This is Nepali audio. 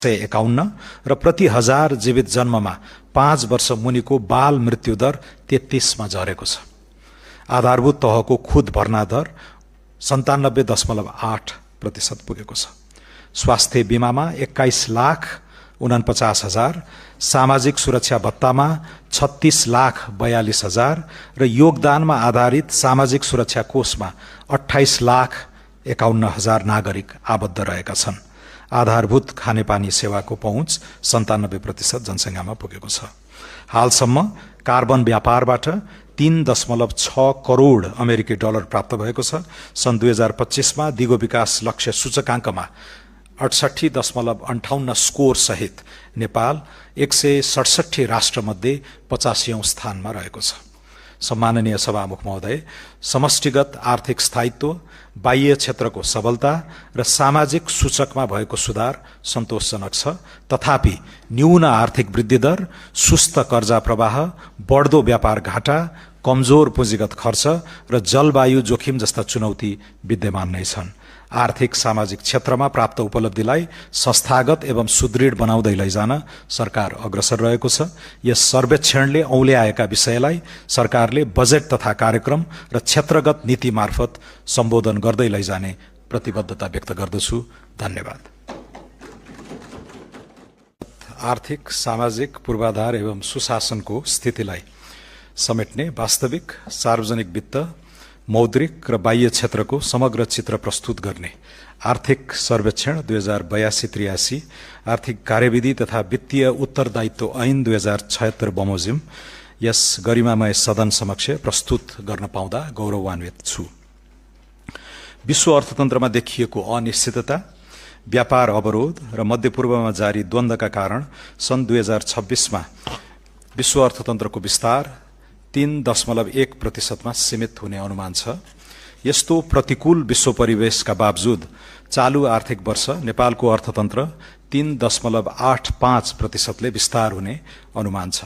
51 र प्रति 1000 जीवित जन्ममा 5 वर्ष मुनिको बाल मृत्यु दर 33 मा झरेको छ। आधारभूत तहको खुद भर्ना दर 97.8% पुगेको छ। स्वास्थ्य बीमामा 21,49,000, सामाजिक सुरक्षा भत्तामा 36,42,000 र योगदानमा आधारित सामाजिक सुरक्षा कोषमा 28,51,000 नागरिक आबद्ध रहेका छन्। आधारभूत खानेपानी सेवाको पहुँच 97% जनसंख्यामा पुगेको छ। हालसम्म कार्बन व्यापारबाट 3.6 करोड अमेरिकी डलर प्राप्त भएको छ। सन् 2025 मा दिगो विकास लक्ष्य सूचकाङ्कमा 68.58 स्कोर सहित नेपाल 167 राष्ट्रमध्ये 85औं स्थानमा रहेको छ। सम्माननीय सभामुख महोदय, समष्टिगत आर्थिक स्थायित्व, बाह्य क्षेत्रको सबलता र सामाजिक सूचकमा भएको सुधार सन्तोषजनक छ। तथापि न्यून आर्थिक वृद्धि दर, सुस्त कर्जा प्रवाह, बढ्दो व्यापार घाटा, कमजोर पुँजीगत खर्च र जलवायु जोखिम जस्ता चुनौती विद्यमान नै छन्। आर्थिक सामाजिक क्षेत्रमा प्राप्त उपलब्धिलाई संस्थागत एवं सुदृढ बनाउँदै लैजान सरकार अग्रसर रहेको छ। यस सर्वेक्षणले औल्याएका विषयलाई सरकारले बजेट तथा कार्यक्रम र क्षेत्रगत नीति मार्फत सम्बोधन गर्दै लैजाने प्रतिबद्धता व्यक्त गर्दछु। धन्यवाद। आर्थिक सामाजिक पूर्वाधार एवं सुशासनको स्थितिलाई समेट्ने वास्तविक सार्वजनिक वित्त, मौद्रिक र बाह्य क्षेत्रको समग्र चित्र प्रस्तुत गर्ने आर्थिक सर्वेक्षण 2082-83, आर्थिक कार्यविधि तथा वित्तीय उत्तरदायित्व ऐन 2076 बमोजिम यस गरिमामय सदन समक्ष प्रस्तुत गर्न पाउँदा गौरवान्वित छु। विश्व अर्थतन्त्रमा देखिएको अनिश्चितता, व्यापार अवरोध र मध्यपूर्वमा जारी द्वन्द्वका कारण सन् 2026 मा विश्व अर्थतन्त्रको विस्तार 3.1% मा सीमित हुने अनुमान छ। यस्तो प्रतिकूल विश्व परिवेशका बावजुद चालू आर्थिक वर्ष नेपालको अर्थतन्त्र 3.85% ले विस्तार हुने अनुमान छ।